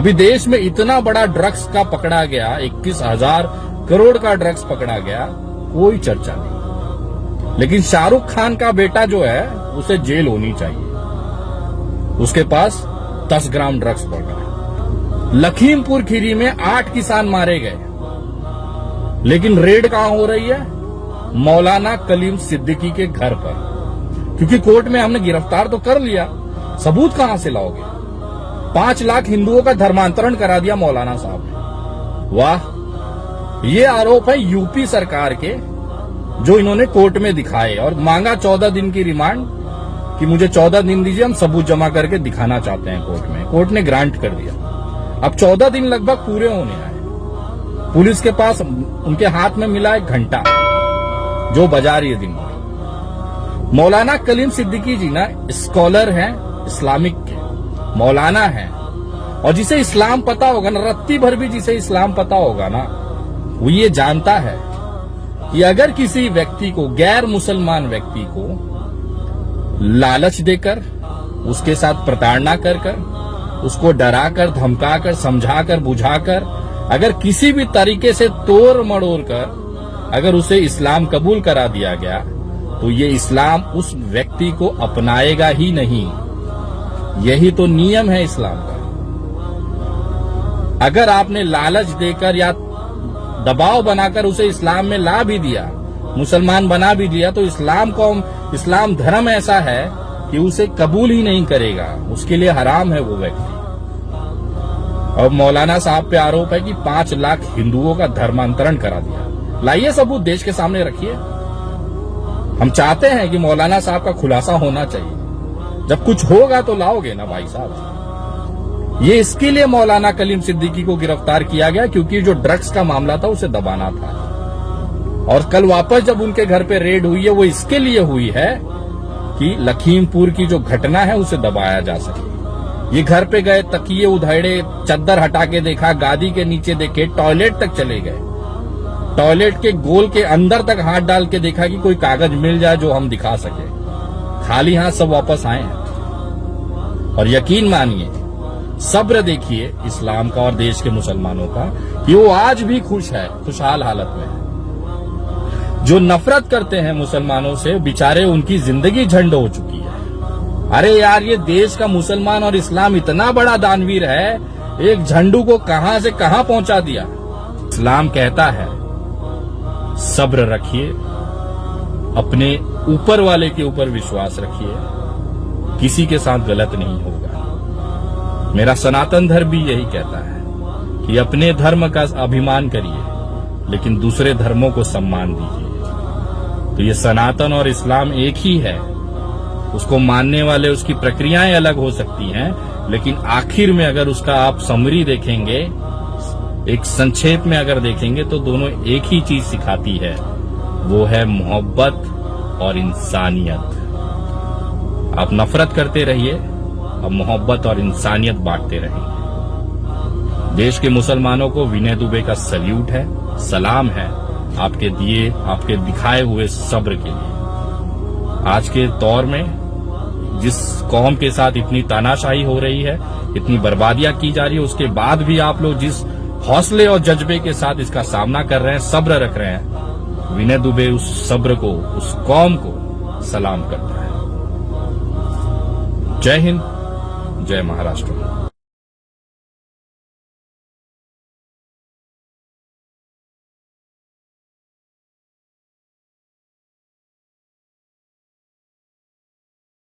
अभी देश में इतना बड़ा ड्रग्स का पकड़ा गया, 21,000 करोड़ का ड्रग्स पकड़ा गया, कोई चर्चा नहीं। लेकिन शाहरुख खान का बेटा जो है उसे जेल होनी चाहिए, उसके पास 10 ग्राम ड्रग्स पकड़ा है। लखीमपुर खीरी में 8 किसान मारे गए, लेकिन रेड कहां हो रही है? मौलाना कलीम सिद्दीकी के घर पर, क्योंकि कोर्ट में हमने गिरफ्तार तो कर लिया, सबूत कहां से लाओगे? 5 लाख हिंदुओं का धर्मांतरण करा दिया मौलाना साहब ने। वाह, ये आरोप है यूपी सरकार के, जो इन्होंने कोर्ट में दिखाए और मांगा 14 दिन की रिमांड कि मुझे 14 दिन दीजिए, हम सबूत जमा करके दिखाना चाहते हैं कोर्ट में। कोर्ट ने ग्रांट कर दिया। अब 14 दिन लगभग पूरे होने आए। पुलिस के पास उनके हाथ में मिला 1 घंटा जो बजा रही है दिन भर। मौलाना कलीम सिद्दीकी जी ना स्कॉलर हैं, इस्लामिक के मौलाना हैं, और जिसे इस्लाम पता होगा ना, रत्ती भर भी जिसे इस्लाम पता होगा ना, वो ये जानता है कि अगर किसी व्यक्ति को, गैर मुसलमान व्यक्ति को लालच देकर, उसके साथ प्रताड़ना कर कर, उसको डराकर, धमकाकर, समझाकर, बुझाकर, अगर किसी भी तरीके से तोड़ मड़ोड़ कर अगर उसे इस्लाम कबूल करा दिया गया, तो ये इस्लाम उस व्यक्ति को अपनाएगा ही नहीं। यही तो नियम है इस्लाम का। अगर आपने लालच देकर या दबाव बनाकर उसे इस्लाम में ला भी दिया, मुसलमान बना भी दिया, तो इस्लाम धर्म ऐसा है कि उसे कबूल ही नहीं करेगा, उसके लिए हराम है वो व्यक्ति। और मौलाना साहब पे आरोप है कि 5 लाख हिंदुओं का धर्मांतरण करा दिया। लाइए सबूत देश के सामने रखिए। हम चाहते हैं कि मौलाना साहब का खुलासा होना चाहिए। जब कुछ होगा तो लाओगे ना भाई साहब। ये इसके लिए मौलाना कलीम सिद्दीकी को गिरफ्तार किया गया क्योंकि जो ड्रग्स का मामला था उसे दबाना था, और कल वापस जब उनके घर पे रेड हुई है वो इसके लिए हुई है कि लखीमपुर की जो घटना है उसे दबाया जा सके। ये घर पे गए, तकिए उधेड़े, चद्दर हटा के देखा, गादी के नीचे देखे, टॉयलेट तक चले गए, टॉयलेट के गोल के अंदर तक हाथ डाल के देखा कि कोई कागज मिल जाए जो हम दिखा सके। खाली हाथ सब वापस आए हैं। और यकीन मानिए, सब्र देखिए इस्लाम का और देश के मुसलमानों का, कि वो आज भी खुश है, खुशहाल हालत में है। जो नफरत करते हैं मुसलमानों से, बेचारे उनकी जिंदगी झंड हो चुकी है। अरे यार, ये देश का मुसलमान और इस्लाम इतना बड़ा दानवीर है, एक झंडू को कहां से कहां पहुंचा दिया। इस्लाम कहता है सब्र रखिए, अपने ऊपर वाले के ऊपर विश्वास रखिए, किसी के साथ गलत नहीं होगा। मेरा सनातन धर्म भी यही कहता है कि अपने धर्म का अभिमान करिए, लेकिन दूसरे धर्मों को सम्मान दीजिए। तो ये सनातन और इस्लाम एक ही है। उसको मानने वाले, उसकी प्रक्रियाएं अलग हो सकती हैं, लेकिन आखिर में अगर उसका आप समरी देखेंगे, एक संक्षेप में अगर देखेंगे, तो दोनों एक ही चीज सिखाती है, वो है मोहब्बत और इंसानियत। आप नफरत करते रहिए, अब मोहब्बत और इंसानियत बांटते रहेंगे। देश के मुसलमानों को विनय दुबे का सल्यूट है, सलाम है आपके दिए, आपके दिखाए हुए सब्र के लिए। आज के दौर में जिस कौम के साथ इतनी तानाशाही हो रही है, इतनी बर्बादियां की जा रही है, उसके बाद भी आप लोग जिस हौसले और जज्बे के साथ इसका सामना कर रहे हैं, सब्र रख रहे हैं, विनय दुबे उस सब्र को, उस कौम को सलाम करता है। जय हिंद, जय महाराष्ट्र।